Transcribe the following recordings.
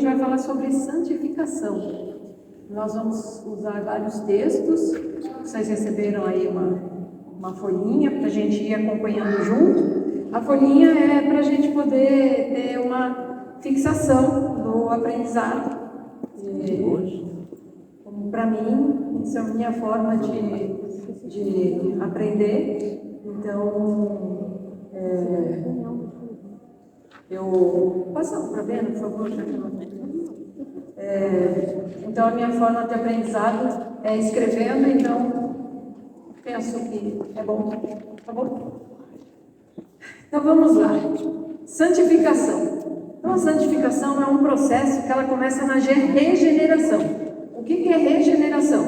vai falar sobre santificação. Nós vamos usar vários textos. Vocês receberam aí uma folhinha para a gente ir acompanhando junto. A folhinha é para a gente poder ter uma fixação do aprendizado. Para mim, isso é a minha forma de aprender. Então, eu... Passa para ver, por favor. Então, a minha forma de aprendizado é escrevendo, então, penso que é bom, tá bom? Então, vamos lá. Santificação. Então, a santificação é um processo que ela começa na regeneração. O que é regeneração?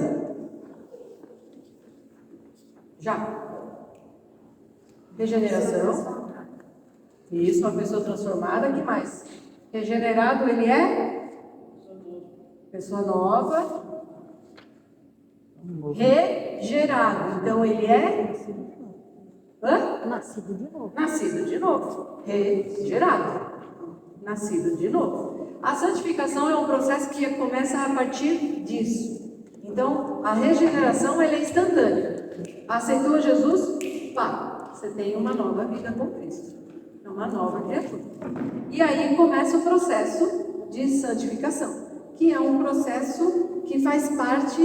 Já. Regeneração. Isso, uma pessoa transformada. O que mais? Regenerado, ele é? Pessoa nova. Regerado. Então, ele é? Nascido de novo. Nascido de novo. Regerado. Nascido de novo. A santificação é um processo que começa a partir disso. Então, a regeneração ela é instantânea. Aceitou Jesus? Pá, você tem uma nova vida com Cristo. É uma nova criatura. E aí começa o processo de santificação, que é um processo que faz parte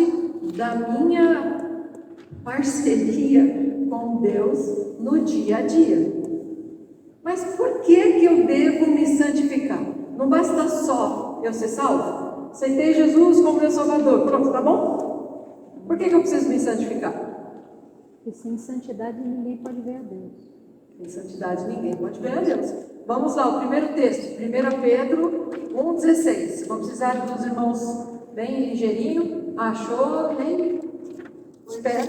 da minha parceria com Deus no dia a dia. Mas por que eu devo me santificar? Não basta só eu ser salvo? Aceitei Jesus como meu Salvador. Pronto, tá bom? Por que eu preciso me santificar? Porque sem santidade ninguém pode ver a Deus. Sem santidade ninguém pode ver a Deus. Vamos lá, o primeiro texto. 1 Pedro 1,16. Vou precisar dos irmãos bem ligeirinho. Achou? Nem? Espera.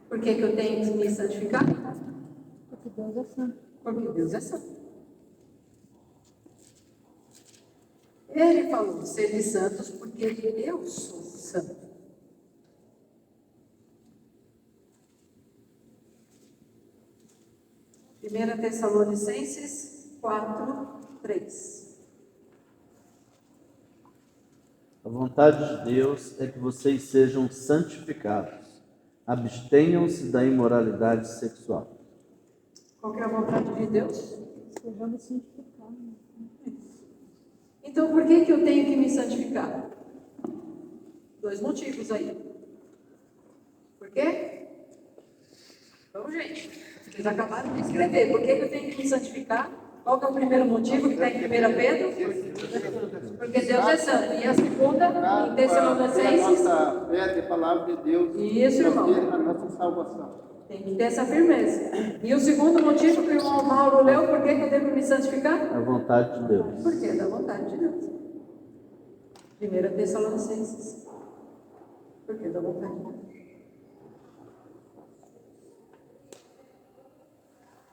Por que eu tenho que me santificar? Porque Deus é santo. Porque Deus é santo. Ele falou de ser santos porque eu sou santo. Primeira Tessalonicenses 4:3. A vontade de Deus é que vocês sejam santificados. Abstenham-se da imoralidade sexual. Qual que é a vontade de Deus? Sejamos santificados. Então, por que eu tenho que me santificar? 2 motivos aí. Por quê? Então, gente, vocês acabaram de escrever. Por que eu tenho que me santificar? Qual que é o primeiro motivo que está em 1 Pedro? Porque Deus é santo. E a segunda, em Tessalonicenses? A nossa fé de palavra de Deus. Isso, irmão. A nossa salvação. Tem que ter essa firmeza. E o segundo motivo que o irmão Mauro leu, por que eu devo me santificar? A vontade de Deus. Porque é da vontade de Deus. 1 Tessalonicenses. Porque é da vontade de Deus.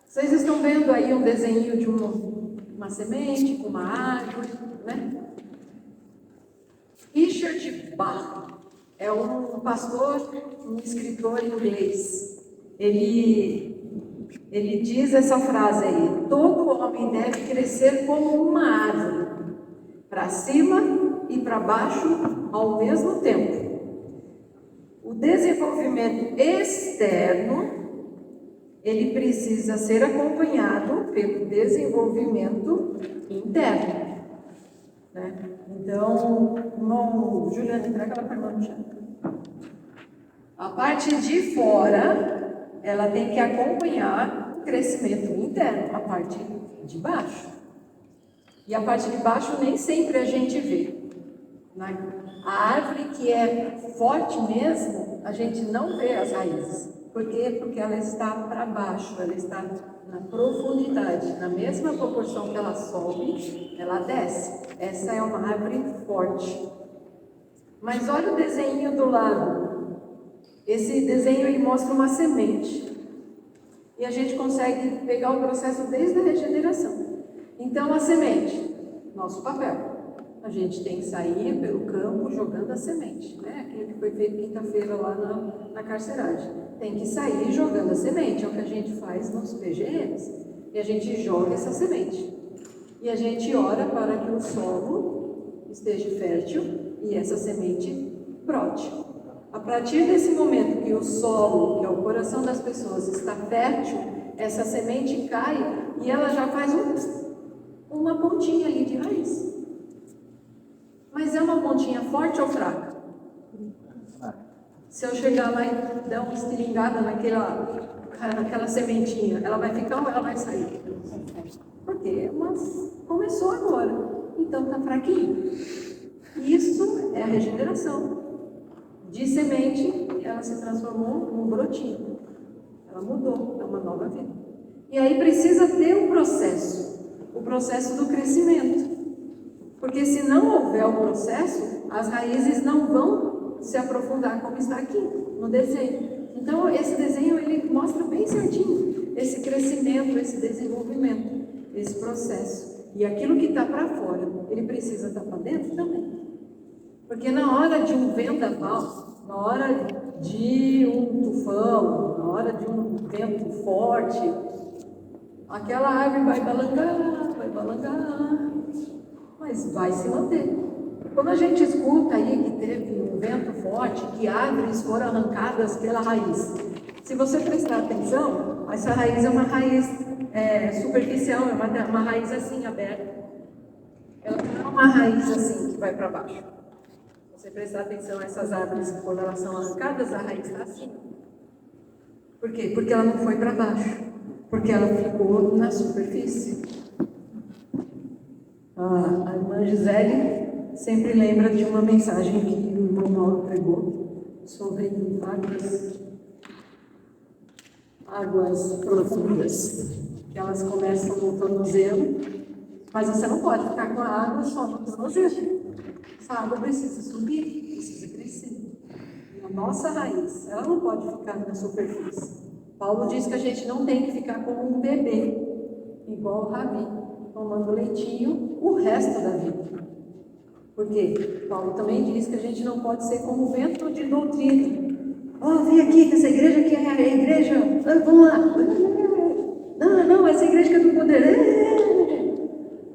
Vocês estão vendo aí um desenho de uma semente com uma árvore, né? Richard Bach é um pastor, um escritor inglês. Ele diz essa frase aí: todo homem deve crescer como uma árvore, para cima e para baixo ao mesmo tempo. O desenvolvimento externo ele precisa ser acompanhado pelo desenvolvimento interno, né? Então, irmão Juliano, entrega ela para a irmã no chão. A parte de fora, ela tem que acompanhar o crescimento interno, a parte de baixo. E a parte de baixo nem sempre a gente vê, né? A árvore que é forte mesmo, a gente não vê as raízes. Por quê? Porque ela está para baixo, ela está na profundidade. Na mesma proporção que ela sobe, ela desce. Essa é uma árvore forte. Mas olha o desenho do lado. Esse desenho ele mostra uma semente. E a gente consegue pegar o processo desde a regeneração. Então a semente, nosso papel. A gente tem que sair pelo campo jogando a semente, né? Aquilo que foi feito quinta-feira lá na carceragem. Tem que sair jogando a semente, é o que a gente faz nos PGMs. E a gente joga essa semente. E a gente ora para que o solo esteja fértil e essa semente brote. A partir desse momento que o solo, que é o coração das pessoas, está fértil, essa semente cai e ela já faz uma pontinha ali de raiz. Mas é uma pontinha forte ou fraca? Se eu chegar lá e der uma estilingada naquela sementinha, ela vai ficar ou ela vai sair? Por quê? Mas começou agora, então está fraquinho. Isso é a regeneração. De semente, ela se transformou num brotinho. Ela mudou, é uma nova vida. E aí precisa ter o processo do crescimento. Porque se não houver o processo, as raízes não vão se aprofundar como está aqui no desenho. Então esse desenho ele mostra bem certinho esse crescimento, esse desenvolvimento, esse processo. E aquilo que está para fora, ele precisa estar para dentro também. Porque na hora de um vendaval, na hora de um tufão, na hora de um vento forte, aquela árvore vai balangar, mas vai se manter. Quando a gente escuta aí que teve um vento forte, que árvores foram arrancadas pela raiz, se você prestar atenção, essa raiz é uma raiz superficial, é uma raiz assim, aberta. Ela não é uma raiz assim, que vai para baixo. Se você prestar atenção a essas árvores, quando elas são arrancadas, a raiz está assim. Por quê? Porque ela não foi para baixo. Porque ela ficou na superfície. A irmã Gisele sempre lembra de uma mensagem que o irmão Mauro pregou sobre águas profundas, que elas começam no tornozelo, mas você não pode ficar com a água só no tornozelo. Essa água precisa subir, precisa crescer. E a nossa raiz, ela não pode ficar na superfície. Paulo diz que a gente não tem que ficar como um bebê, igual o Rabi, tomando leitinho o resto da vida. Porque Paulo também diz que a gente não pode ser como vento de doutrina. Vem aqui, que essa igreja aqui é a igreja. Vamos lá. Não, essa igreja que é do poder.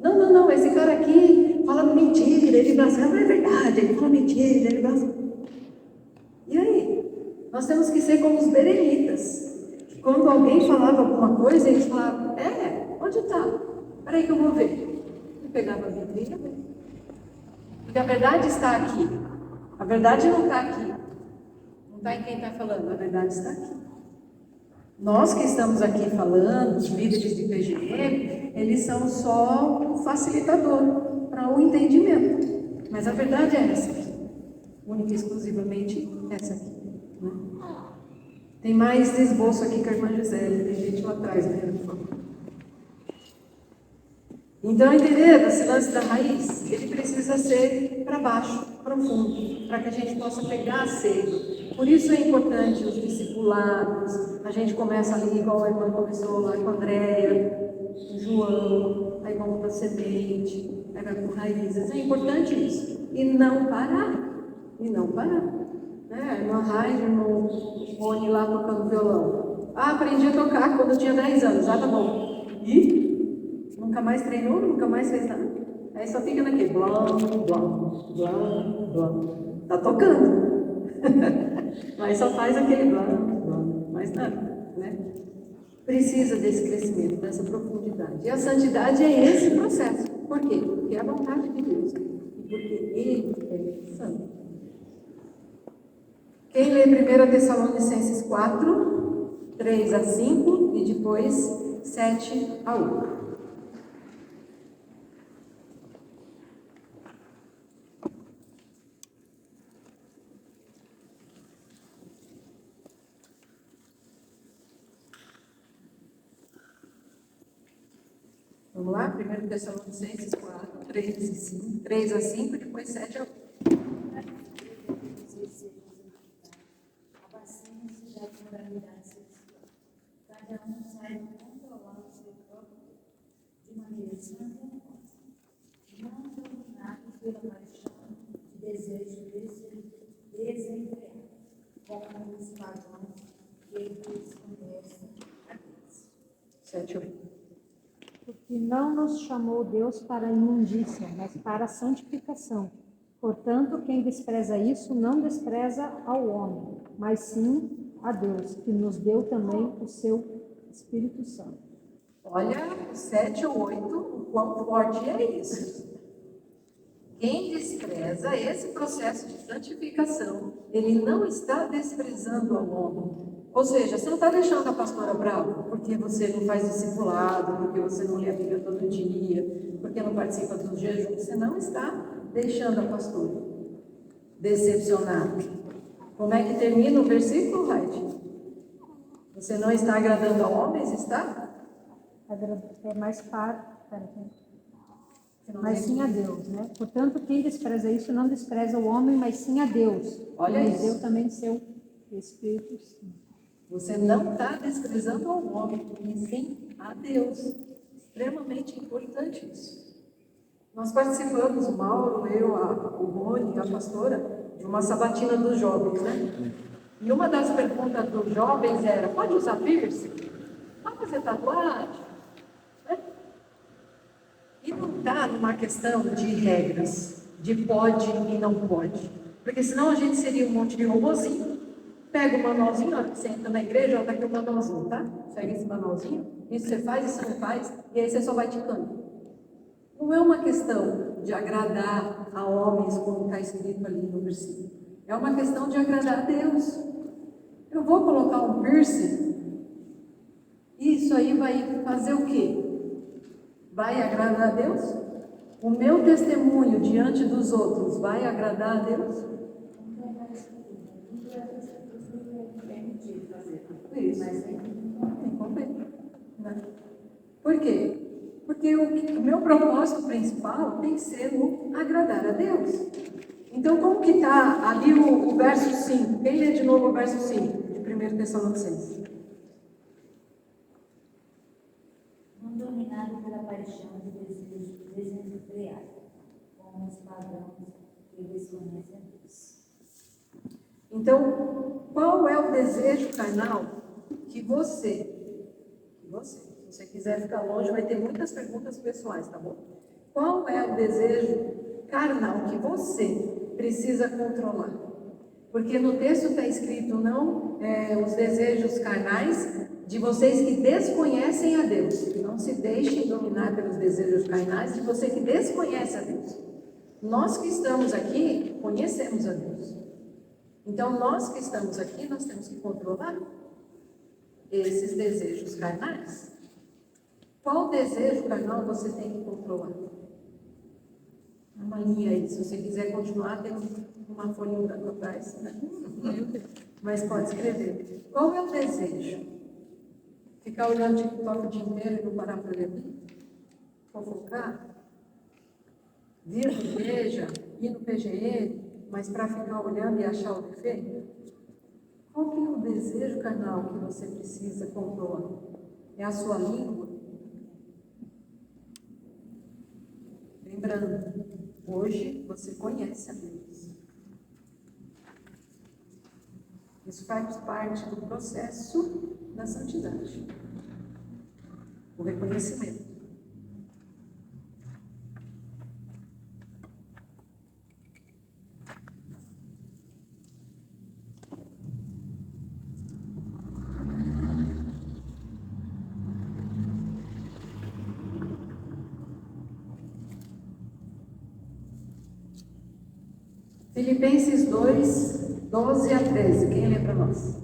Não, esse cara aqui fala mentira, ele blasfema, não é verdade, ele fala mentira, ele blasfema. E aí? Nós temos que ser como os berenitas. Quando alguém falava alguma coisa, eles falavam, onde está? Espera aí que eu vou ver. E pegava a Bíblia e ia ver. Porque a verdade está aqui. A verdade não está aqui. Não está em quem está falando, a verdade está aqui. Nós que estamos aqui falando, os líderes de PGM, eles são só um facilitador para o entendimento. Mas a verdade é essa aqui. Única e exclusivamente essa aqui. Né? Tem mais esboço aqui que a irmã Gisele, tem gente lá atrás, né? Então, entender esse lance da raiz, ele precisa ser para baixo, profundo, para que a gente possa pegar a sede. Por isso é importante os discipulados, a gente começa ali, igual a irmã começou lá com a Andréia, o João, aí vamos para a semente, aí vai para raízes. É importante isso. E não parar. A irmã Raide, o irmão Rony lá tocando violão. Aprendi a tocar quando eu tinha 10 anos. Tá bom. E nunca mais treinou, nunca mais fez nada. Aí só fica naquele blá. Tá tocando. Mas só faz aquele blá, mais nada, né? Precisa desse crescimento, dessa profundidade. E a santidade é esse processo. Por quê? Porque é a vontade de Deus. E porque Ele é santo. Quem lê 1 Tessalonicenses 4, 3 a 5 e depois 7 a 8. Vamos lá? 1 Tessalonicenses 4, 3 a 5 e depois 7 a 8. Abastemos-se da moralidade sexual. Cada um saiba controlar o seu próprio corpo de maneira santa e honrosa, não dominados pela paixão de desejo desenfreado, como os pagãos que desconhecem a Deus. 7 a 8. E não nos chamou Deus para a imundícia, mas para a santificação. Portanto, quem despreza isso não despreza ao homem, mas sim a Deus, que nos deu também o seu Espírito Santo. Olha o 7 ou 8, o quão forte é isso. Quem despreza esse processo de santificação, ele não está desprezando ao homem. Ou seja, você não está deixando a pastora brava porque você não faz discipulado, porque você não lê a Bíblia todo dia, porque não participa dos jejuns. Você não está deixando a pastora decepcionada. Como é que termina o versículo, Raide? Você não está agradando a homens, está? É mais mas sim a Deus, né? Portanto, quem despreza isso não despreza o homem, mas sim a Deus. Olha que nos isso. deu também seu Espírito Santo. Você não está desprezando ao homem, e sim a Deus. Extremamente importante isso. Nós participamos, o Mauro, eu, o Rony, a pastora, de uma sabatina dos jovens, né? E uma das perguntas dos jovens era: pode usar piercing? Pode fazer tatuagem? Né? E não está numa questão de regras, de pode e não pode. Porque senão a gente seria um monte de robozinho. Pega o manualzinho, na hora que você entra na igreja, está aqui o manualzinho, tá? Pega esse manualzinho, isso você faz, isso não faz, e aí você só vai ticando. Não é uma questão de agradar a homens, como está escrito ali no versículo. É uma questão de agradar a Deus. Eu vou colocar um piercing, isso aí vai fazer o quê? Vai agradar a Deus? O meu testemunho diante dos outros vai agradar a Deus? Isso. Tem que comer, né? Por quê? Porque o meu propósito principal tem que ser o agradar a Deus. Então, como que está ali o verso 5? Quem lê de novo o verso 5 de 1 Tessalonicenses? Não dominado pela paixão de desejos desenfreados, como os pagãos que desconhecem a Deus. Então, qual é o desejo carnal que você, se você quiser ficar longe, vai ter muitas perguntas pessoais, tá bom? Qual é o desejo carnal que você precisa controlar? Porque no texto está escrito não os desejos carnais de vocês que desconhecem a Deus. Não se deixem dominar pelos desejos carnais de você que desconhece a Deus. Nós que estamos aqui, conhecemos a Deus. Então, nós que estamos aqui, nós temos que controlar esses desejos carnais. Qual desejo carnal você tem que controlar? Uma linha aí, se você quiser continuar, tem uma folhinha branca atrás, né? Mas pode escrever. Qual é o desejo? Ficar olhando TikTok o dia inteiro e não parar para ler? Fofocar? Vir na igreja, ir no PGE, mas para ficar olhando e achar o defeito? Qual que é o desejo carnal que você precisa controlar? É a sua língua? Lembrando, hoje você conhece a Deus. Isso faz parte do processo da santidade. O reconhecimento. Filipenses 2, 12 a 13. Quem lê para nós?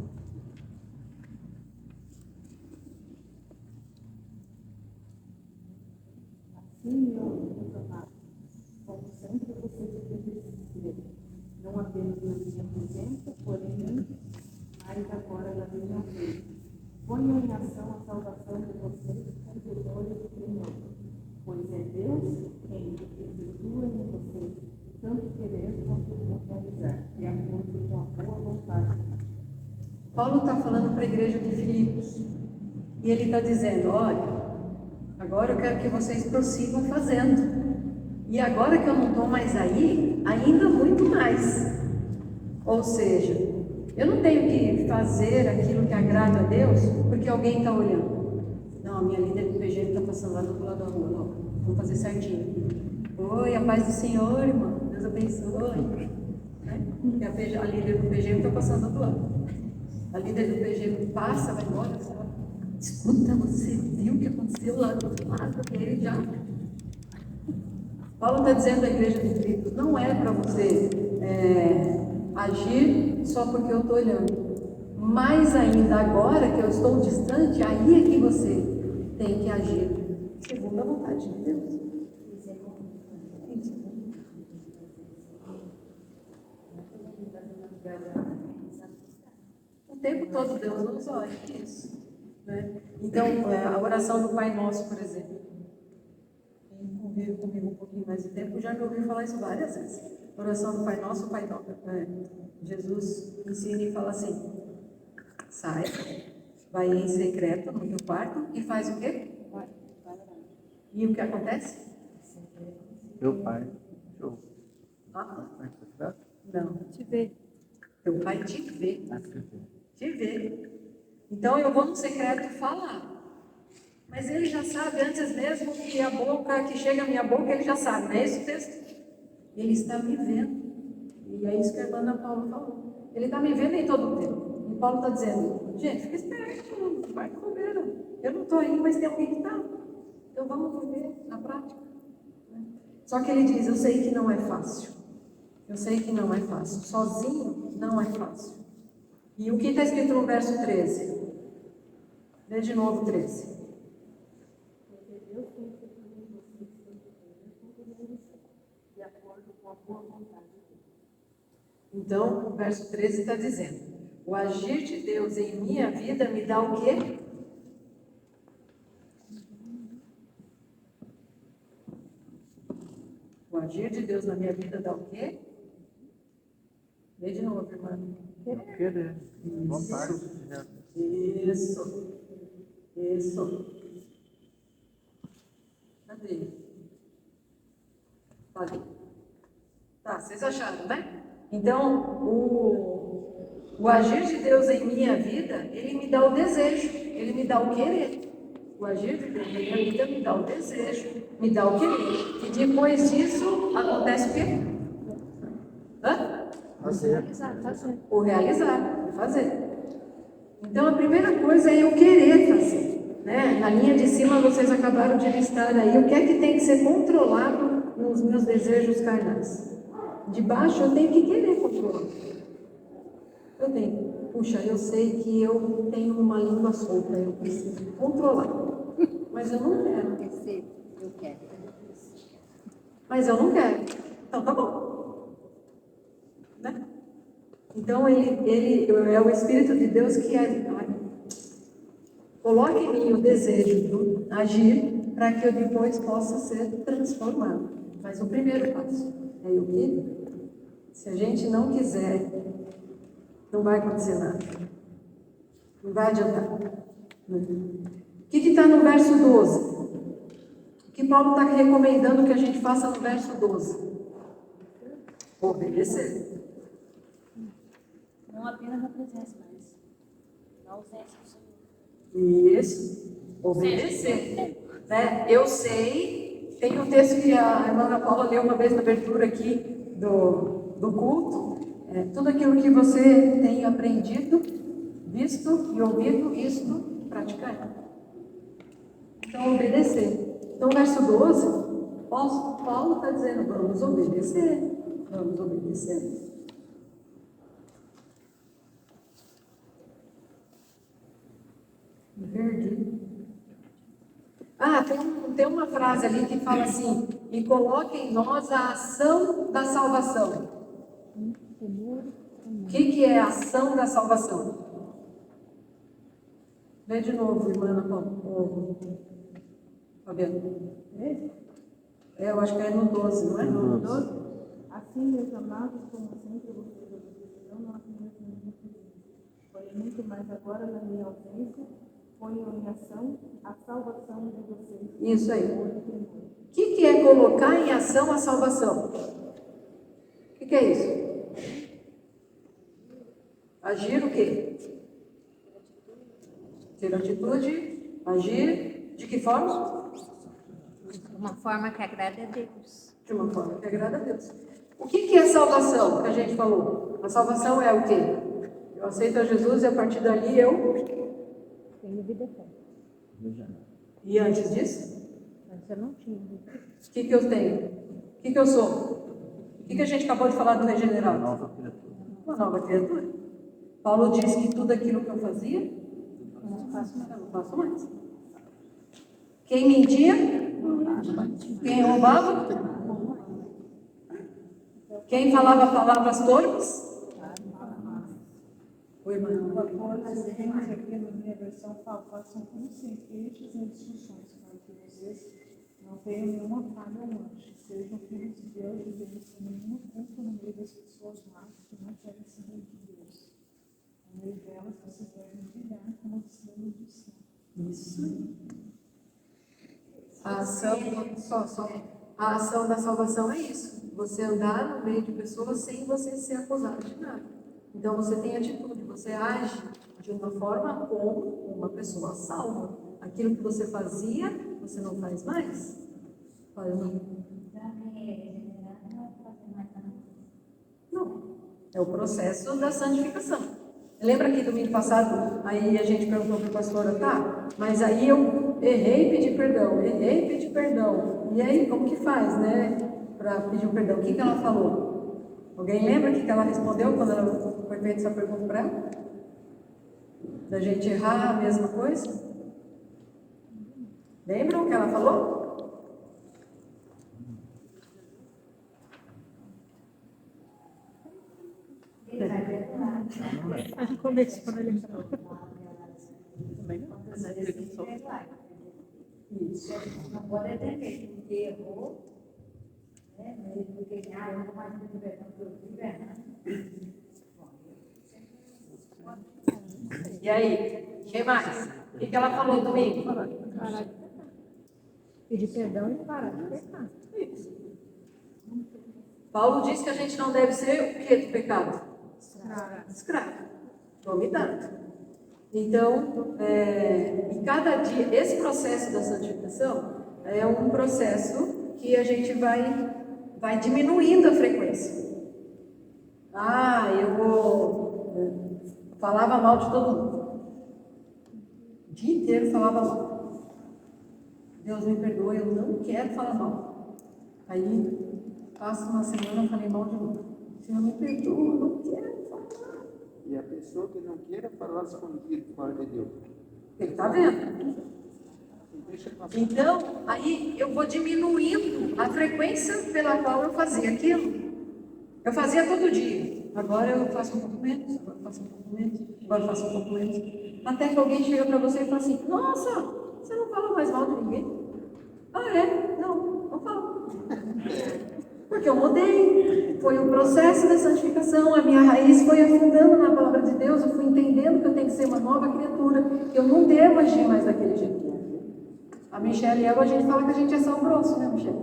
Assim, meus amados, como sempre vocês devem ser, não apenas na minha presença, porém antes, mas agora na minha vez. Ponham em ação a salvação de vocês com vitória do Senhor, pois é Deus quem efetua em vocês tanto querer quanto realizar, de acordo com a boa vontade. Paulo está falando para a igreja de Filipos. E ele está dizendo, olha, agora eu quero que vocês prossigam fazendo. E agora que eu não estou mais aí, ainda muito mais. Ou seja, eu não tenho que fazer aquilo que agrada a Deus porque alguém está olhando. Não, a minha líder do PG está passando lá do outro lado da rua, Laura. Vamos fazer certinho. Oi, a paz do Senhor, irmão. Deus abençoe. Né? E a líder do PG está passando do lado. A líder do PG passa, vai embora, fala, escuta, você viu o que aconteceu lá do outro lado? E ele já... Paulo está dizendo à igreja de Filipos, não é para você agir só porque eu estou olhando. Mais ainda agora que eu estou distante, aí é que você tem que agir segundo a vontade de Deus. O tempo todo Deus nos olha, isso. Né? Então, a oração do Pai Nosso, por exemplo. Quem convive comigo um pouquinho mais de tempo já me ouviu falar isso várias vezes. A oração do Pai Nosso, Jesus ensina e fala assim: sai, vai em secreto no teu quarto e faz o quê? E o que acontece? Meu pai. Show. Não. Te ver. Teu pai te vê. Te vê. Então eu vou no secreto falar. Mas ele já sabe, antes mesmo que a boca, que chega a minha boca, ele já sabe, não é esse o texto? Ele está me vendo. E é isso que a irmã Ana Paula falou. Ele está me vendo em todo o tempo. E Paulo está dizendo, gente, fica esperto, vai com bobeira. Eu não estou aí, mas tem alguém que está. Então vamos viver na prática. Só que ele diz, eu sei que não é fácil. Eu sei que não é fácil. Sozinho não é fácil. E o que está escrito no verso 13? Lê de novo 13. de acordo com a boa vontade de Deus. Então, o verso 13 está dizendo: o agir de Deus em minha vida me dá o quê? O agir de Deus na minha vida dá o quê? Lê de novo, irmã. Querer. Vontade. Isso. Isso. Cadê? Tá ali. Tá, vocês acharam, né? Então, o agir de Deus em minha vida, ele me dá o desejo, ele me dá o querer. O agir de Deus na minha vida me dá o desejo, me dá o querer. E depois disso, acontece o quê? Hã? Fazer. O realizar, o fazer. Então, a primeira coisa é eu querer fazer. Né? Na linha de cima, vocês acabaram de listar aí o que é que tem que ser controlado nos meus desejos carnais. De baixo, eu tenho que querer controlar. Eu tenho. Puxa, eu sei que eu tenho uma língua solta, eu preciso controlar. Mas eu não quero. Eu quero. Mas eu não quero. Então, tá bom. Né? Então, ele é o Espírito de Deus que coloca em mim o desejo de agir para que eu depois possa ser transformado. Mas o primeiro passo é eu querer. Se a gente não quiser, não vai acontecer nada. Não vai adiantar. O que está no verso 12? O que Paulo está recomendando que a gente faça no verso 12? Obedecer. Não apenas na presença, mas na ausência do Senhor. Isso. Obedecer. Né? Eu sei, tem um texto que a irmã Ana Paula leu uma vez na abertura aqui do culto. Tudo aquilo que você tem aprendido, visto e ouvido, isto praticar. Então, obedecer. Então, verso 12, Paulo está dizendo, vamos obedecer. Vamos obedecer. Perdi. Tem uma frase ali que fala assim, e coloque em nós a ação da salvação. O que é a ação da salvação? Lê de novo, irmã Ana Paula. Fabiano. Eu acho que é no 12, não é? No 12? Assim, meus amados, como sempre vocês obedecerão, não apenas na minha presença, porém muito mais agora na minha ausência, ponham em ação a salvação de vocês. Isso aí. O que é colocar em ação a salvação? O que é isso? Agir o quê? Ter atitude, agir De que forma? Uma forma que agrada a Deus. De uma forma que agrada a Deus. O que é salvação que a gente falou? A salvação é o quê? Eu aceito a Jesus e a partir dali eu... Tenho vida eterna. E antes disso? Antes eu não tinha vida eterna. O que eu tenho? O que eu sou? O que a gente acabou de falar do regenerado? Nova criatura. Uma nova criatura. Paulo diz que tudo aquilo que eu fazia, eu não faço mais. Quem mentia? Quem roubava? Quem falava palavras torpes? Oi, irmã. Após aqui na minha versão fala, façam como sem queixas nem discussões, para que vocês não tenham nenhuma falha ou mancha, sejam filhos de Deus e devem sem nenhuma culpa no meio das pessoas más que não querem saber de Deus. No meio delas, vocês devem brilhar como estrelas do céu. Isso aí. A ação da salvação é isso. Você andar no meio de pessoas sem você ser acusado de nada. Então você tem atitude, você age de uma forma como uma pessoa salva. Aquilo que você fazia, você não faz mais. Fala, não. Não. É o processo da santificação. Lembra que domingo passado, aí a gente perguntou para a pastora, tá, mas aí eu errei e pedi perdão. E aí, como que faz, né, para pedir o perdão? O que ela falou? Alguém lembra o que ela respondeu quando ela foi feita essa pergunta para ela? Da gente errar a mesma coisa? Lembram o que ela falou? Ele vai perdoar. Conversa para ele. Isso. Não pode atender, porque errou, né? Porque, eu não mais pedir perdão porque eu fui errado. E aí, o que mais? O que ela falou domingo? Parar de pecar. Pedir perdão e parar de pecar. Isso. Paulo diz que a gente não deve ser o que do pecado? Escravo. Dominado. Então, e cada dia, esse processo da santificação é um processo que a gente vai diminuindo a frequência. Eu falava mal de todo mundo. O dia inteiro falava mal. Deus me perdoa, eu não quero falar mal. Aí, passa uma semana, eu falei mal de novo. Senhor, me perdoa, eu não quero falar mal. E a pessoa que não queira falar escondido fora de Deus. Ele está vendo? Deixa passar. Então, aí eu vou diminuindo a frequência pela qual eu fazia aquilo. Eu fazia todo dia. Agora eu faço um pouco menos, agora eu faço um pouco menos, agora eu faço um pouco menos. Até que alguém chega para você e fala assim, nossa, você não fala mais mal de ninguém? Ah, é? Não falo. Porque eu mudei. Foi um processo de santificação. A minha raiz foi afundando na palavra de Deus. Eu fui entendendo que eu tenho que ser uma nova criatura. Que eu não devo agir mais daquele jeito. A Michelle e eu, a gente fala que a gente é sal grosso, né, Michelle?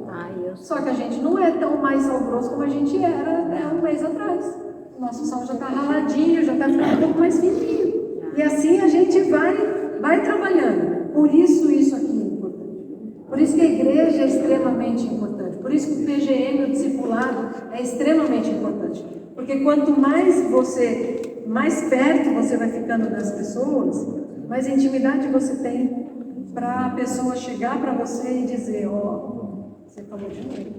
Só que a gente não é tão mais sal grosso como a gente era, né, um mês atrás. O nosso sal já está raladinho, já está ficando um pouco mais fininho. E assim a gente vai trabalhando. Por isso aqui é importante. Por isso que a igreja é extremamente importante. Por isso que o PGM, o discipulado, é extremamente importante. Porque quanto mais perto você vai ficando das pessoas, mais intimidade você tem para a pessoa chegar para você e dizer, você falou de mim.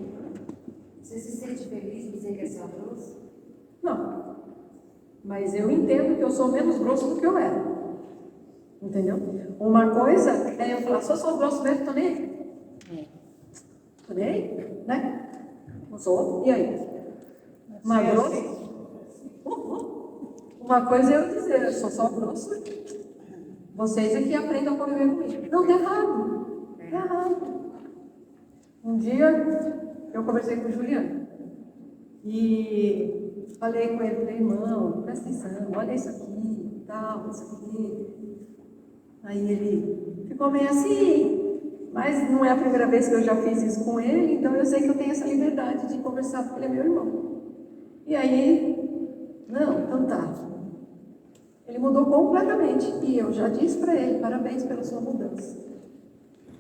Você se sente feliz de dizer que é saboroso? Não. Mas eu entendo que eu sou menos grosso do que eu era. Entendeu? Uma coisa é eu falar, sou grosso mesmo, tô nem aí. Tô nem aí, né? Não sou, e aí? Uma coisa é eu dizer, eu sou só grosso. Vocês aqui aprendam a conviver comigo. Não, tá errado. Tá errado. Um dia, eu conversei com o Juliano. E falei com ele, falei, irmão, presta atenção, olha isso aqui, tal, isso aqui. Aí ele ficou meio assim, mas não é a primeira vez que eu já fiz isso com ele, então eu sei que eu tenho essa liberdade de conversar porque ele é meu irmão. E aí, não, então tá. Ele mudou completamente. E eu já disse para ele, parabéns pela sua mudança.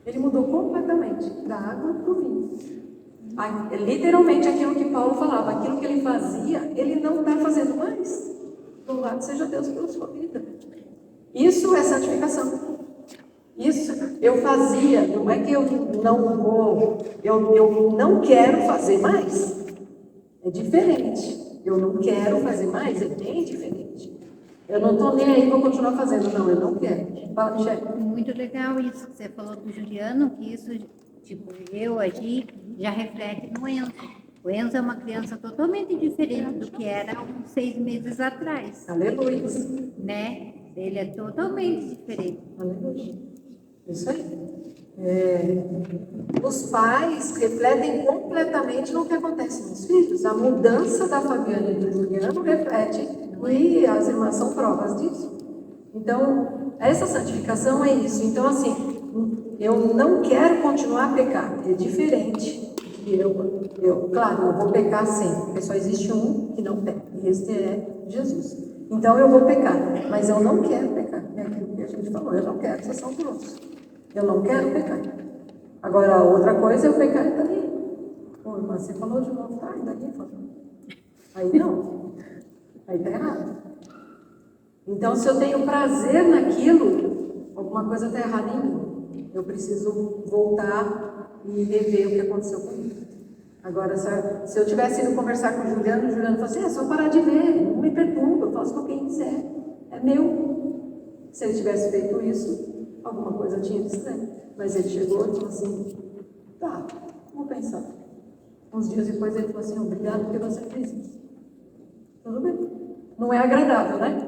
Ele mudou completamente da água para o vinho. Literalmente aquilo que Paulo falava, aquilo que ele fazia, ele não está fazendo mais. Louvado seja Deus pela sua vida. Isso é santificação. Isso eu fazia, não é que eu não vou, eu não quero fazer mais. É diferente. Eu não quero fazer mais, é bem diferente. Eu não estou nem aí, vou continuar fazendo. Não, eu não quero. Fala, Michele. Muito legal isso que você falou do Juliano, que isso, tipo, eu agir, já reflete no Enzo. O Enzo é uma criança totalmente diferente do que era uns 6 meses atrás, Aleluia. né? Ele é totalmente diferente. Aleluia. Isso aí. Os pais refletem completamente no que acontece nos filhos. A mudança da Fabiana e do Juliano reflete, e as irmãs são provas disso. Então, essa santificação é isso. Então, assim, eu não quero continuar a pecar. É diferente. Claro, eu vou pecar sempre, porque só existe um que não peca, e esse é Jesus. Então, eu vou pecar, mas eu não quero pecar. É aquilo que a gente falou, eu não quero sessão por outros. Eu não quero pecar. Agora, a outra coisa é eu pecar e daí. Pô, mas você falou de novo, tá? E daí, aí não. Aí tá errado. Então, se eu tenho prazer naquilo, alguma coisa está errada em mim. Eu preciso voltar e rever o que aconteceu comigo. Agora, se eu tivesse ido conversar com o Juliano falou assim, é só parar de ver, não me perturba, eu faço com quem quiser, é meu. Se ele tivesse feito isso, alguma coisa tinha de estranho. Mas ele chegou e falou assim, tá, vou pensar. Uns dias depois ele falou assim, obrigado porque você fez isso. Tudo bem. Não é agradável, né?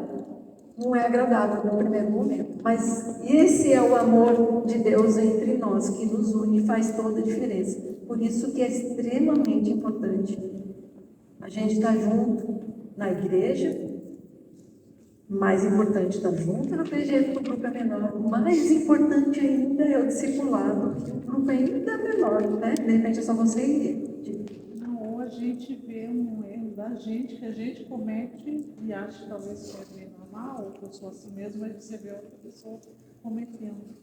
Não é agradável no primeiro momento, mas esse é o amor de Deus entre nós, que nos une e faz toda a diferença. Por isso que é extremamente importante a gente estar junto na igreja, mais importante estar junto na PG, porque o grupo é menor, mais importante ainda é o discipulado, que o grupo ainda é menor, né? De repente é só você e ele. Não, ou a gente vê um erro da gente, que a gente comete e acha que talvez seja bem normal, ou que eu sou assim mesmo, mas você vê outra pessoa cometendo.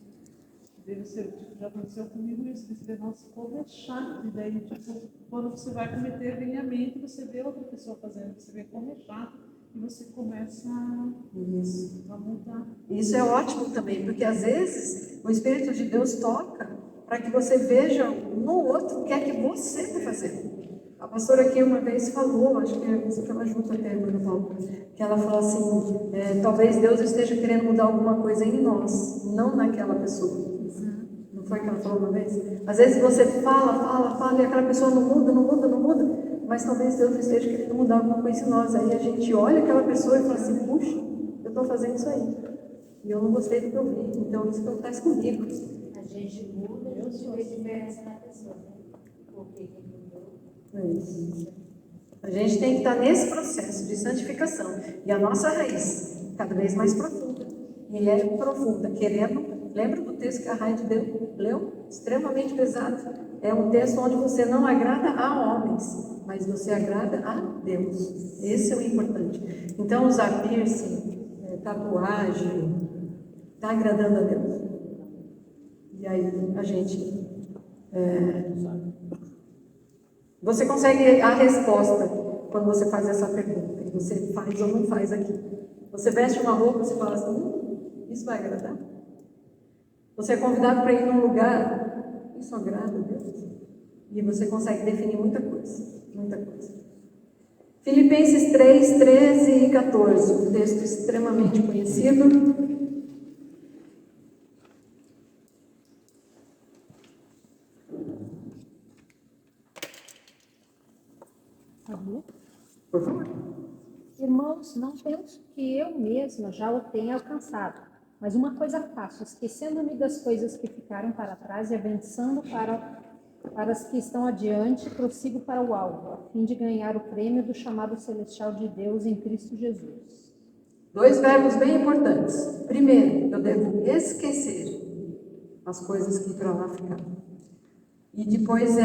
Deve ser, tipo, já aconteceu comigo isso, você vê, nossa, como é chato, e daí, tipo, quando você vai cometer, vem a mente, você vê outra pessoa fazendo, você vê como é chato, e você começa a mudar. Isso é ótimo também, porque às vezes o Espírito de Deus toca para que você veja no outro o que é que você está fazendo. A pastora aqui uma vez falou, acho que você estava junto até, Bruno Paulo, que ela falou assim, talvez Deus esteja querendo mudar alguma coisa em nós, não naquela pessoa. Não foi que ela falou uma vez? Às vezes você fala, e aquela pessoa não muda, mas talvez Deus esteja querendo mudar alguma coisa em nós. Aí a gente olha aquela pessoa e fala assim, puxa, eu estou fazendo isso aí. E eu não gostei do que eu vi, então isso que acontece comigo. A gente muda e a gente vê diferença na pessoa, né? Porque quem mudou. É isso. A gente tem que estar nesse processo de santificação. E a nossa raiz, cada vez mais profunda. E é profunda, querendo. Lembra do texto que a Raide leu? Extremamente pesado. É um texto onde você não agrada a homens, mas você agrada a Deus. Esse é o importante. Então, usar piercing, tatuagem, está agradando a Deus. E aí a gente... Você consegue a resposta quando você faz essa pergunta. E você faz ou não faz aqui. Você veste uma roupa e você fala assim, isso vai agradar? Você é convidado para ir num lugar, isso agrada a Deus? E você consegue definir muita coisa, muita coisa. Filipenses 3, 13 e 14, um texto extremamente conhecido. Por favor. Irmãos, não penso que eu mesma já o tenha alcançado, mas uma coisa faço, esquecendo-me das coisas que ficaram para trás e avançando para as que estão adiante, prossigo para o alvo, a fim de ganhar o prêmio do chamado celestial de Deus em Cristo Jesus. 2 verbos bem importantes. Primeiro, eu devo esquecer as coisas que para lá ficaram. E depois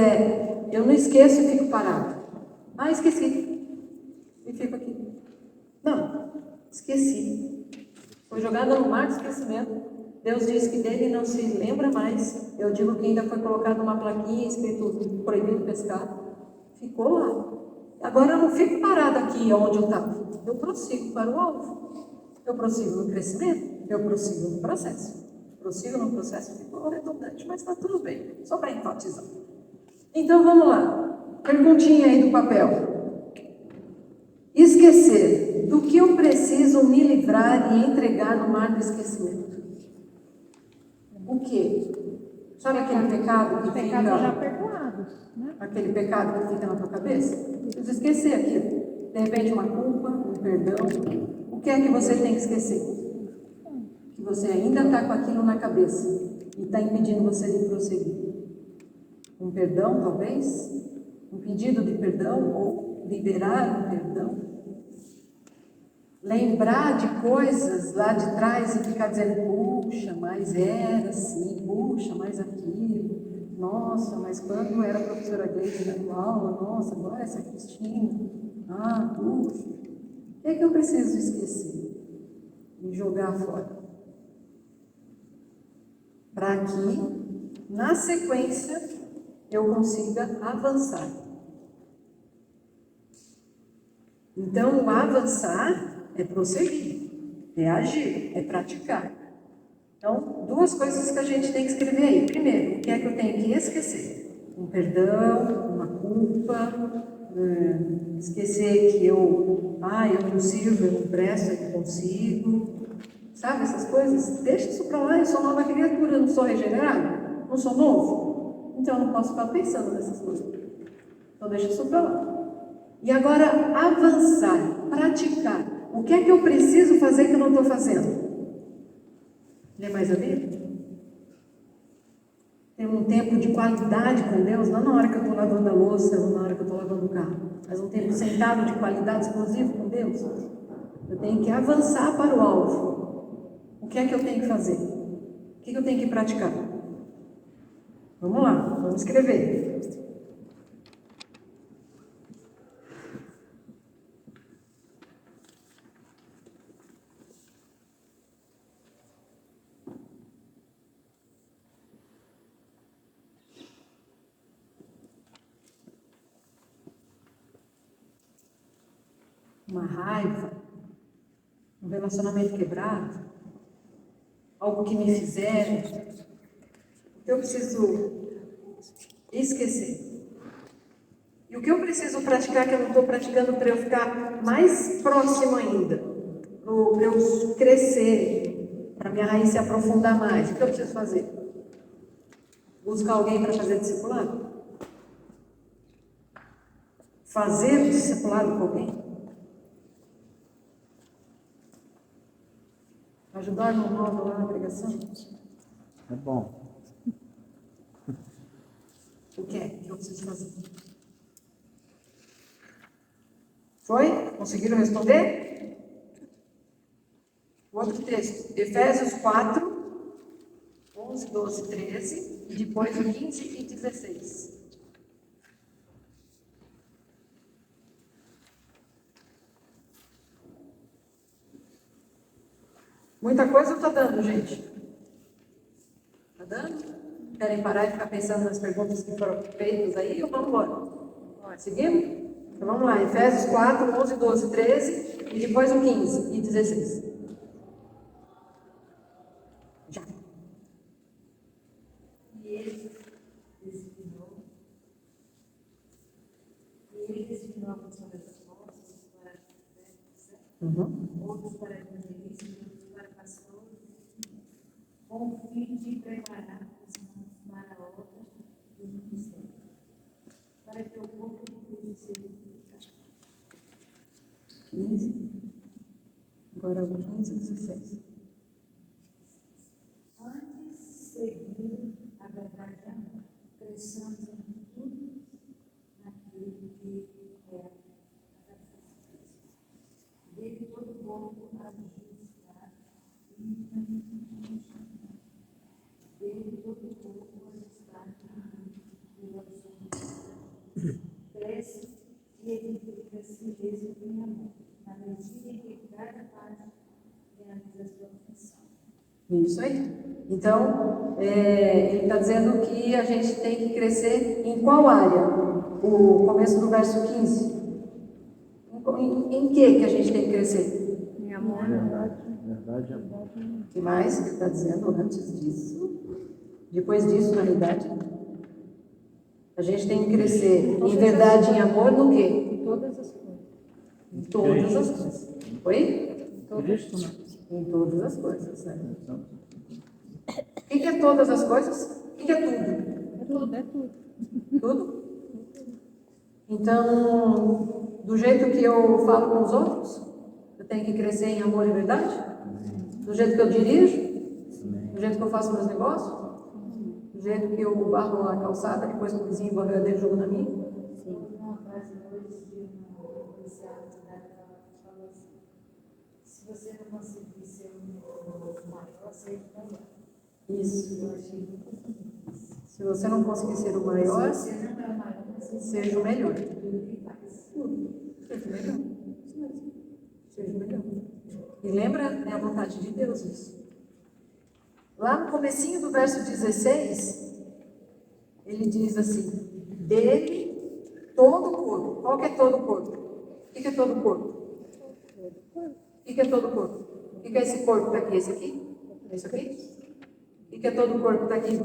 eu não esqueço e fico parado. Ah, esqueci. E fico aqui. Não, esqueci. Foi jogada no mar do esquecimento. Deus diz que dele não se lembra mais. Eu digo que ainda foi colocado uma plaquinha escrito proibido pescar. Ficou lá. Agora eu não fico parada aqui onde eu estava. Eu prossigo para o alvo. Eu prossigo no crescimento. Eu prossigo no processo. Prossigo no processo, ficou redundante, mas está tudo bem. Só para enfatizar. Então vamos lá. Perguntinha aí do papel. Esquecer. Do que eu preciso me livrar e entregar no mar do esquecimento? O quê? Sabe aquele pecado que Pecados já fica... perdoados, né? Aquele pecado que fica na tua cabeça? Preciso esquecer aquilo. De repente uma culpa, um perdão. O que é que você tem que esquecer? Que você ainda está com aquilo na cabeça e está impedindo você de prosseguir. Um perdão, talvez? Um pedido de perdão ou liberar um perdão? Lembrar de coisas lá de trás e ficar dizendo, puxa, mas era assim, puxa, mas aquilo, nossa, mas quando eu era professora Gleide dando aula, nossa, agora essa Cristina, puxa, o que é que eu preciso esquecer e jogar fora? Para que, na sequência, eu consiga avançar. Então, o avançar é prosseguir, é agir, é praticar. Então, duas coisas que a gente tem que escrever aí. Primeiro, o que é que eu tenho que esquecer? Um perdão, uma culpa, esquecer que eu não sirvo, eu não presto, eu não consigo. Sabe essas coisas? Deixa isso para lá, eu sou nova criatura, eu não sou regenerado, não sou novo. Então, eu não posso ficar pensando nessas coisas. Então, deixa isso para lá. E agora, avançar, praticar. O que é que eu preciso fazer que eu não estou fazendo? Lê mais a Bíblia? Ter um tempo de qualidade com Deus, não na hora que eu estou lavando a louça ou na hora que eu estou lavando o carro, mas um tempo sentado de qualidade exclusiva com Deus. Eu tenho que avançar para o alvo. O que é que eu tenho que fazer? O que eu tenho que praticar? Vamos lá, vamos escrever. Uma raiva, um relacionamento quebrado, algo que me fizeram, eu preciso esquecer. E o que eu preciso praticar que eu não estou praticando para eu ficar mais próximo ainda, para eu crescer, para minha raiz se aprofundar mais, o que eu preciso fazer? Buscar alguém para fazer discipulado? Fazer discipulado com alguém? Ajudar no modo lá na pregação? É bom. O que é que eu preciso fazer? Foi? Conseguiram responder? O outro texto, Efésios 4, 11, 12, 13, e depois 15 e 16. Muita coisa eu estou dando, gente? Está dando? Querem parar e ficar pensando nas perguntas que foram feitas aí ou vamos embora? Seguimos? Então vamos lá, Efésios 4, 11, 12, 13 e depois o 15 e 16. Já. E ele designou alguns sobre as apóstolos para outros para evangelistas, outros para pastores, com o fim de preparar as mãos para a obra do ministério, para que o povo de Cristo seja edificado. 15. Agora o 15 e 16. Antes, seguir a verdade de amor, cresçamos em tudo naquilo que é a verdade. Dele todo o povo a justiça e dele todo o povo a estar em oração. Cresce e edifica-se mesmo em amor, na medida em que cada parte realiza a sua função. Isso aí. Então, ele está dizendo que a gente tem que crescer em qual área? O começo do verso 15. Em que a gente tem que crescer? Em amor. Verdade, amor. O que mais que está dizendo antes disso? Depois disso, na realidade? A gente tem que crescer em verdade e em amor no quê? Em todas as coisas. Em todas as coisas. Oi? Cristo, né? Em todas as coisas, né? O que é todas as coisas? O que é tudo? É tudo. Tudo? Então, do jeito que eu falo com os outros, eu tenho que crescer em amor e verdade? Do jeito que eu dirijo? Do jeito que eu faço meus negócios? Do jeito que eu barro a calçada, depois que o vizinho borradeiro jogo na minha? Uma frase hoje de uma policial que falou assim: se você não conseguir ser um maior, seja o maior. Isso. Eu achei muito lindo. Se você não conseguir ser o maior, Você não é o maior, mas você seja o melhor. tudo que faz. Seja o melhor. Isso mesmo. Seja o melhor. E lembra, é a vontade de Deus isso. Lá no comecinho do verso 16, ele diz assim: dele todo o corpo. Qual que é todo o corpo? O que é todo o corpo? O que é todo o corpo? O que é esse corpo que está aqui? Esse aqui? Esse aqui? O que é todo o corpo que está aqui?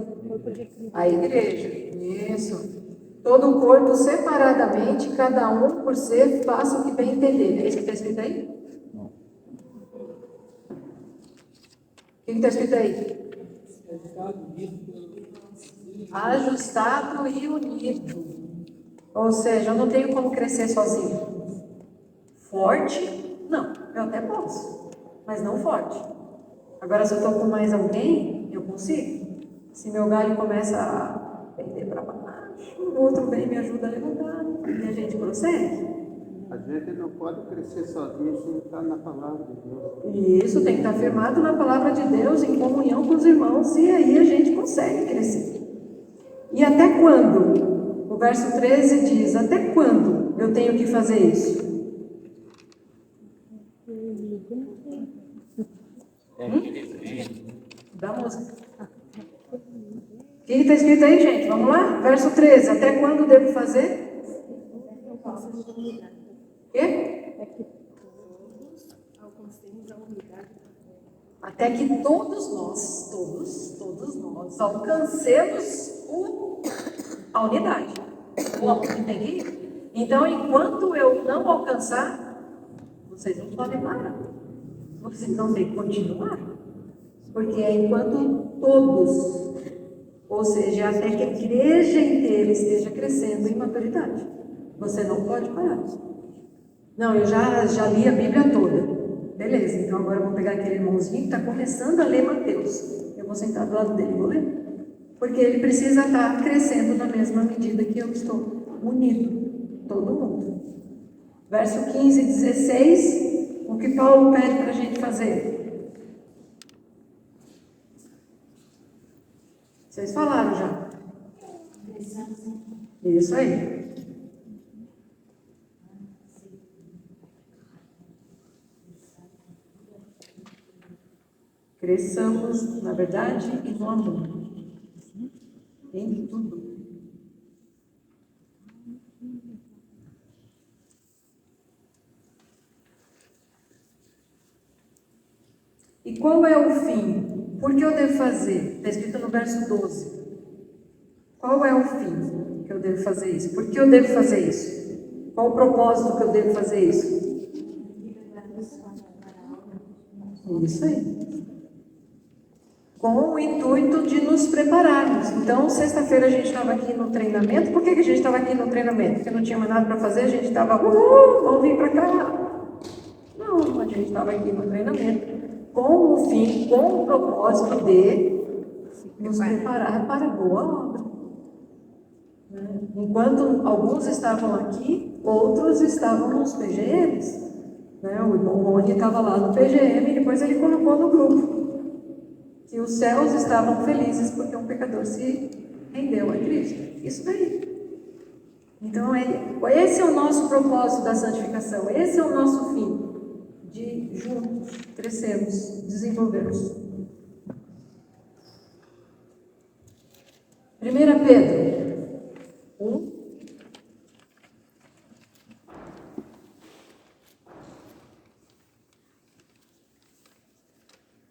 A igreja. Isso. Todo o corpo separadamente, cada um por si, faça o que bem entender. É isso que está escrito aí? Não. O que está escrito aí? Ajustado e unido. Ou seja, eu não tenho como crescer sozinho. Forte? Não, eu até posso, mas não forte. Agora, se eu estou com mais alguém, eu consigo. Se meu galho começa a pender para baixo, o outro vem e me ajuda a levantar, e a gente prossegue. A gente não pode crescer sozinho sem estar na palavra de Deus. E isso tem que estar firmado na palavra de Deus, em comunhão com os irmãos, e aí a gente consegue crescer. E até quando? O verso 13 diz: até quando eu tenho que fazer isso? Da música. O que está escrito aí, gente? Vamos lá? Verso 13. Até quando devo fazer? O quê? Até que todos nós alcancemos a unidade. Entendi? Então, enquanto eu não alcançar, vocês não podem parar. Vocês não têm que continuar. Porque é enquanto todos, ou seja, até que a igreja inteira esteja crescendo em maturidade. Você não pode parar. Não, eu já li a Bíblia toda. Beleza, então agora eu vou pegar aquele irmãozinho que está começando a ler Mateus. Eu vou sentar do lado dele e vou ler. Porque ele precisa estar crescendo na mesma medida que eu estou. Unido, todo mundo. Verso 15 e 16, o que Paulo pede para a gente fazer? Vocês falaram já. Isso aí. Cresçamos na verdade e no amor. Em tudo. E qual é o fim? Por que eu devo fazer? Está escrito no verso 12. Qual é o fim que eu devo fazer isso? Por que eu devo fazer isso? Qual o propósito que eu devo fazer isso? Isso aí. Com o intuito de nos prepararmos. Então, sexta-feira a gente estava aqui no treinamento. Por que a gente estava aqui no treinamento? Porque não tinha mais nada para fazer, a gente estava, vamos vir para cá. Não, a gente estava aqui no treinamento com o fim, com o propósito de nos preparar para a boa obra. Enquanto alguns estavam aqui, outros estavam nos PGMs. O irmão Rony estava lá no PGM e depois ele colocou no grupo que os céus estavam felizes porque um pecador se rendeu a Cristo. Isso daí. Então, esse é o nosso propósito da santificação, esse é o nosso fim, de juntos crescermos, desenvolvermos. 1 Pedro 1.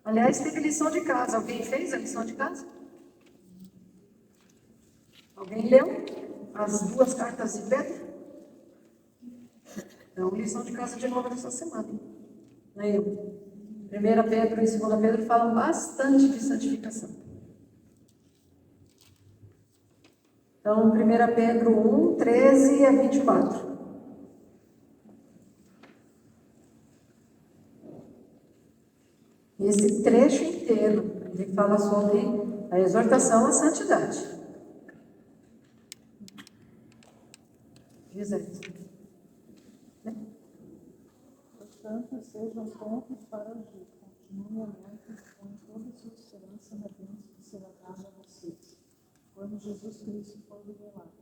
Aliás, teve lição de casa. Alguém fez a lição de casa? Alguém leu as 2 cartas de Pedro? Então, lição de casa de novo nessa semana. Não é eu? 1 Pedro e 2 Pedro falam bastante de santificação. Então, 1 Pedro 1, 13 a 24. Esse trecho inteiro, ele fala sobre a exortação à santidade. Gisele. Portanto, sejam prontos para agir, continuem alertas e ponham toda a sua esperança na bênção que será dada a vocês, quando Jesus Cristo for revelado.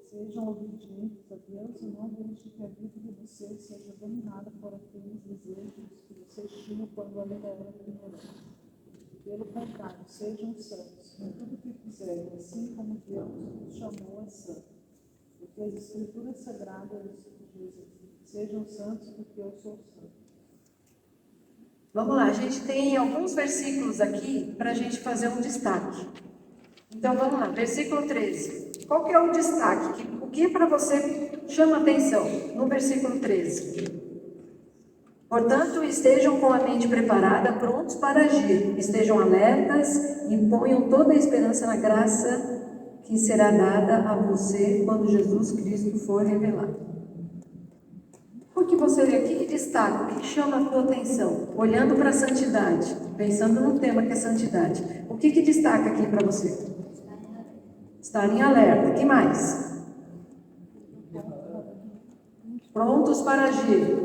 Sejam obedientes a Deus e não deixem que a vida de vocês seja dominada por aqueles desejos que vocês tinham quando ainda eram ignorantes. Pelo contrário, sejam santos em tudo que fizerem, assim como Deus os chamou a santos. Porque as Escrituras Sagradas dizem: sejam santos porque eu sou santo. Vamos lá, a gente tem alguns versículos aqui para a gente fazer um destaque. Então vamos lá, versículo 13. Qual que é o destaque? O que para você chama atenção no versículo 13? Portanto, estejam com a mente preparada, prontos para agir. Estejam alertas e ponham toda a esperança na graça que será dada a você quando Jesus Cristo for revelado. O que você vê aqui que destaca, o que chama a tua atenção? Olhando para a santidade, pensando no tema que é santidade. O que destaca aqui para você? Estar em alerta. O que mais? Prontos para agir.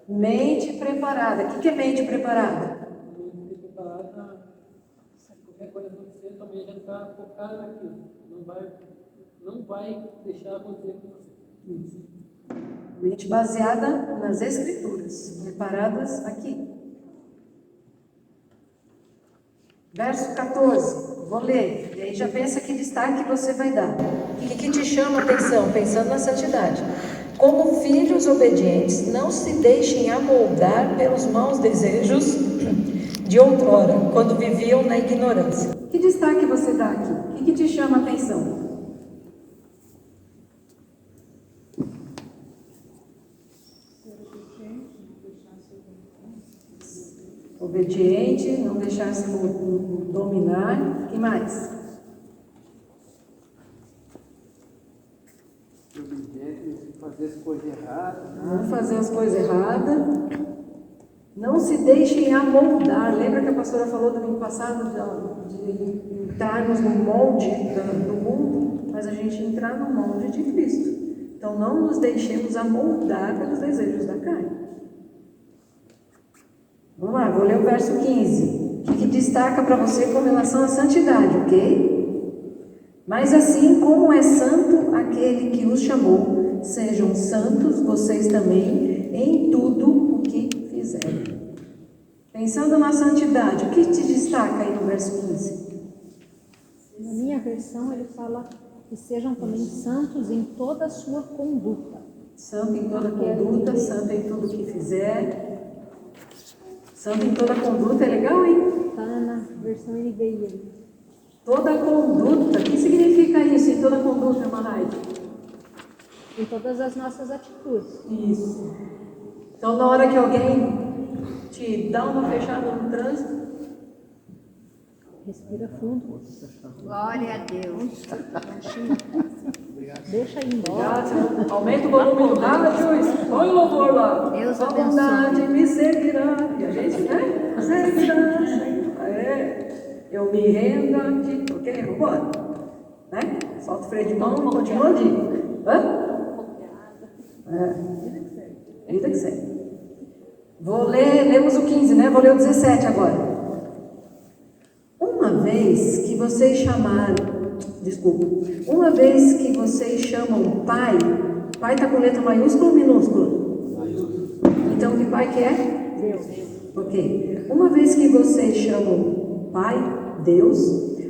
Mente preparada. O que é mente preparada? Mente preparada, qualquer coisa acontecer, também já está focado naquilo. Não vai deixar acontecer com você. Mente baseada nas Escrituras, preparadas aqui. Verso 14. Vou ler, e aí já pensa que destaque você vai dar. O que te chama a atenção, pensando na santidade? Como filhos obedientes, não se deixem amoldar pelos maus desejos de outrora, quando viviam na ignorância. Que destaque você dá aqui? O que te chama a atenção? Obediente, não deixar-se dominar. O que mais? Obediente, fazer as coisas erradas. Não fazer as coisas erradas. Não se deixem amoldar. Lembra que a pastora falou domingo passado de entrarmos no molde do mundo, mas a gente entrar no molde de Cristo. Então não nos deixemos amoldar pelos desejos da carne. Vamos lá, vou ler o verso 15. O que destaca para você com relação à santidade, ok? Mas assim como é santo aquele que os chamou, sejam santos vocês também em tudo o que fizerem. Pensando na santidade, o que te destaca aí no verso 15? Na minha versão, ele fala que sejam também santos em toda a sua conduta. Santo em toda conduta, santo em tudo que fizer. Santo em toda conduta é legal, hein? Está na versão NVI ali. Toda conduta, o que significa isso em toda conduta, Manai? Em todas as nossas atitudes. Isso. Então, na hora que alguém te dá uma fechada no trânsito, Respira fundo. Glória a Deus. Deixa ir embora. aumenta o volume do rádio, põe o louvor lá. Deus a abençoe. bondade me seguirá. E a gente, né? Seguirá. Eu me rendo a ti. Ok? Vambora. Né? Solta o freio de mão e continua ali. Vida que segue. Lemos o 15, né? Vou ler o 17 agora. Uma vez que vocês chamam pai está com letra maiúscula ou minúscula? Então que pai que é? Deus. Ok. Uma vez que vocês chamam pai, Deus,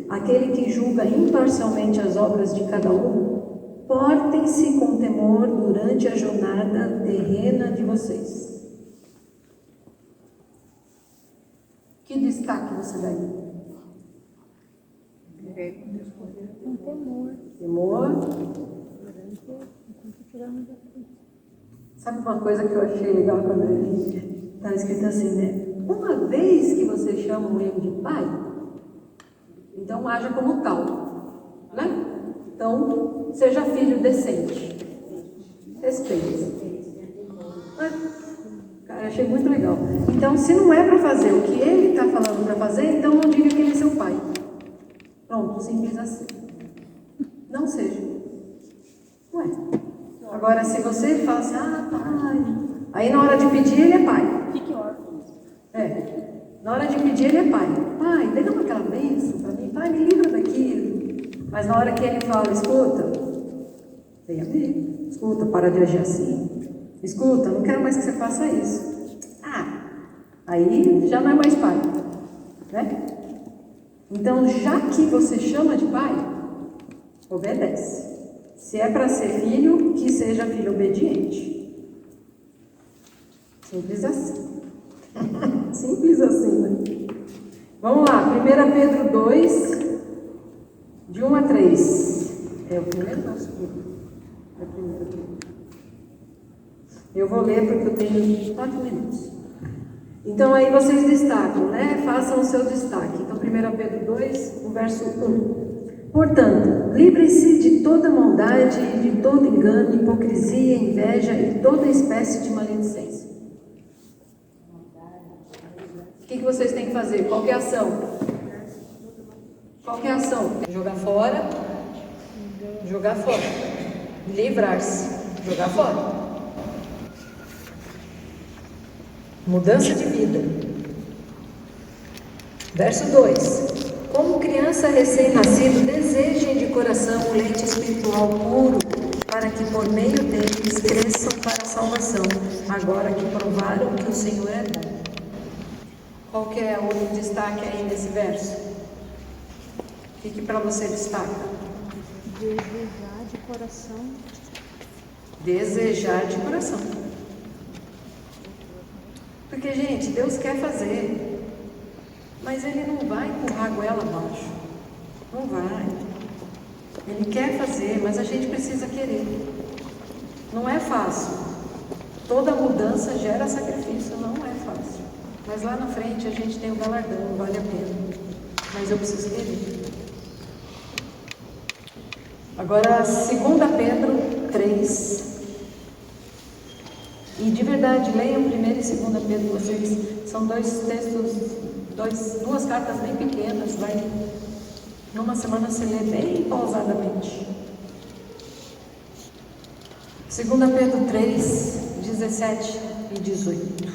aquele que julga imparcialmente as obras de cada um, portem-se com temor durante a jornada terrena de vocês. Que destaque você dá aí? Com temor. Temor. Tiramos daqui. Sabe uma coisa que eu achei legal quando ele está escrito assim, né? Uma vez que você chama ele de pai, então haja como tal, né? Então, seja filho decente. Respeite. Cara, achei muito legal. Então, se não é para fazer o que ele está falando para fazer, então não diga que ele é seu pai. Pronto, simples assim. Não seja. Ué. Agora, se você fala assim, pai. Aí na hora de pedir, ele é pai. Fique órfão. Na hora de pedir, ele é pai. Pai, derrama aquela bênção para mim. Pai, me livra daquilo. Mas na hora que ele fala, escuta, venha ver. Escuta, para de agir assim. Escuta, não quero mais que você faça isso. Aí já não é mais pai. Né? Então, já que você chama de pai, obedece. Se é para ser filho, que seja filho obediente. Simples assim. Simples assim, né? Vamos lá, 1 Pedro 2, de 1 a 3. É o primeiro nosso livro. É o primeiro. Eu vou ler porque eu tenho 4 minutos. Então aí vocês destacam, né? Façam o seu destaque. Então 1 Pedro 2, o verso 1. Portanto, livrem-se de toda maldade, de todo engano, hipocrisia, inveja e toda espécie de maledicência. O que vocês têm que fazer? Qual que é a ação? Qual que é a ação? Jogar fora. Jogar fora. Livrar-se. Jogar fora. Mudança de vida. Verso 2. Como criança recém-nascida, desejem de coração o leite espiritual puro, para que por meio deles cresçam para a salvação, agora que provaram que o Senhor é bom. Qual que é o destaque aí nesse verso? O que para você destaca? Desejar de coração. Desejar de coração. Porque, gente, Deus quer fazer. Mas Ele não vai empurrar a goela abaixo. Não vai. Ele quer fazer, mas a gente precisa querer. Não é fácil. Toda mudança gera sacrifício, não é fácil. Mas lá na frente a gente tem o galardão, vale a pena. Mas eu preciso querer. Agora, 2 Pedro 3. E de verdade, leiam 1 e 2 Pedro, vocês. São dois textos. Duas cartas bem pequenas, vai numa semana se lê bem pausadamente. 2 Pedro 3, 17 e 18.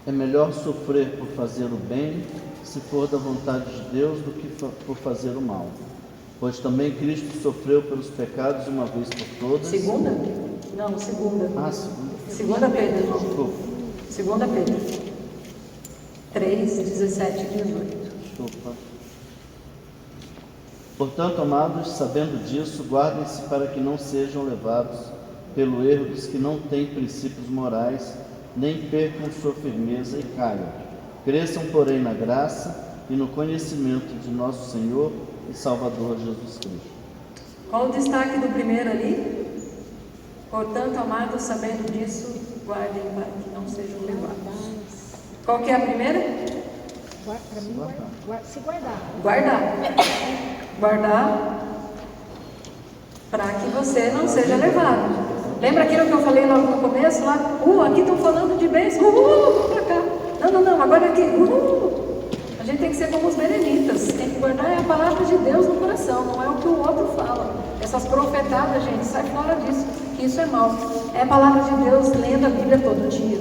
É melhor sofrer por fazer o bem, se for da vontade de Deus, do que por fazer o mal. Pois também Cristo sofreu pelos pecados uma vez por todas. Segunda? Não, segunda. Segunda. 2 Pedro. Desculpa. 2 Pedro 3, 17 e 18. Desculpa. Portanto, amados, sabendo disso, guardem-se para que não sejam levados pelo erro dos que não têm princípios morais, nem percam sua firmeza e caiam. Cresçam, porém, na graça e no conhecimento de nosso Senhor e Salvador Jesus Cristo. Qual o destaque do primeiro ali? Portanto, amados, sabendo disso, guardem para que não sejam levados. Qual que é a primeira? Para mim, se guardar. Guardar. Guardar para que você não seja levado. Lembra aquilo que eu falei logo no começo? Lá, aqui estão falando de bênção. Vamos para cá. Não, agora aqui. A gente tem que ser como os berenitas. Tem que guardar a palavra de Deus no coração, não é o que o outro fala. Essas profetadas, gente, sai fora disso, que isso é mal. É a palavra de Deus lendo a Bíblia todo dia.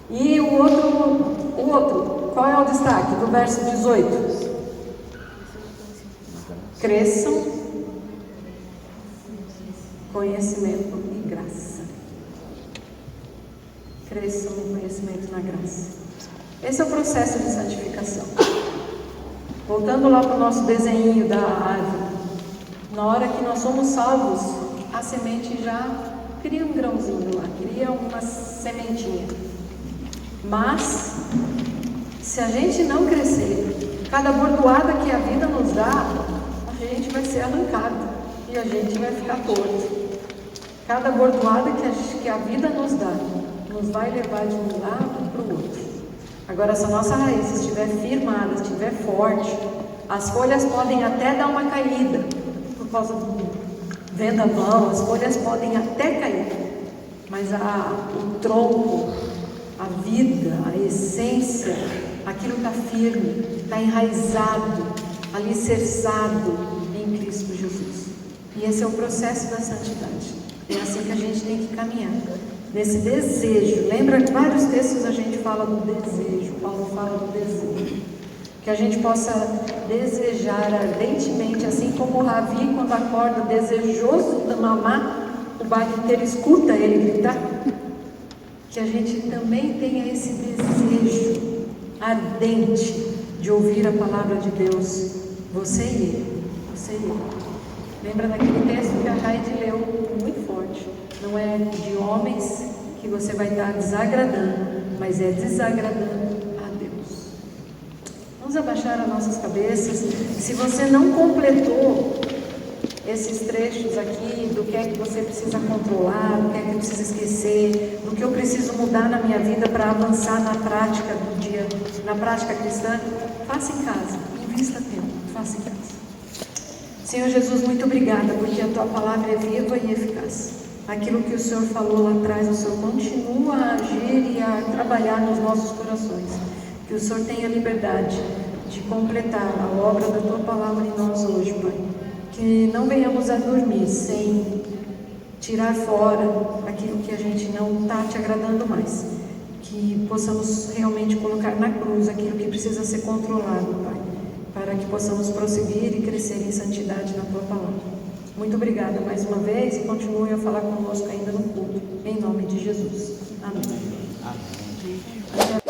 E o outro, qual é o destaque do verso 18? Cresçam, conhecimento e graça. Cresçam no conhecimento e na graça. Esse é o processo de santificação. Voltando lá para o nosso desenho da árvore, na hora que nós somos salvos, a semente já cria um grãozinho lá, cria uma sementinha. Mas, se a gente não crescer, cada bordoada que a vida nos dá, a gente vai ser arrancado e a gente vai ficar torto. Cada bordoada que a vida nos dá, nos vai levar de um lado para o outro. Agora, se a nossa raiz estiver firmada, estiver forte, as folhas podem até dar uma caída, por causa do vendaval, as folhas podem até cair, mas o tronco, a vida, a essência, aquilo está firme, está enraizado, alicerçado em Cristo Jesus. E esse é o processo da santidade. É assim que a gente tem que caminhar, nesse desejo. Lembra que vários textos a gente fala do desejo, Paulo fala do desejo. Que a gente possa desejar ardentemente, assim como o Ravi, quando acorda desejoso de mamar, o bairro inteiro escuta ele gritar. Que a gente também tenha esse desejo ardente de ouvir a palavra de Deus, você e ele, você e ele. Lembra daquele texto que a Raide leu, muito forte. Não é de homens que você vai estar desagradando, mas é desagradando a Deus. Vamos abaixar as nossas cabeças. Se você não completou esses trechos aqui, do que é que você precisa controlar, do que é que precisa esquecer, do que eu preciso mudar na minha vida para avançar na prática do dia, na prática cristã, faça em casa, invista tempo, faça em casa. Senhor Jesus, muito obrigada, porque a Tua palavra é viva e eficaz. Aquilo que o Senhor falou lá atrás, o Senhor continua a agir e a trabalhar nos nossos corações. Que o Senhor tenha liberdade de completar a obra da Tua palavra em nós hoje, Pai. Que não venhamos a dormir sem tirar fora aquilo que a gente não está Te agradando mais. Que possamos realmente colocar na cruz aquilo que precisa ser controlado, Pai, para que possamos prosseguir e crescer em santidade na Tua palavra. Muito obrigada mais uma vez e continue a falar conosco ainda no culto, em nome de Jesus. Amém. Amém.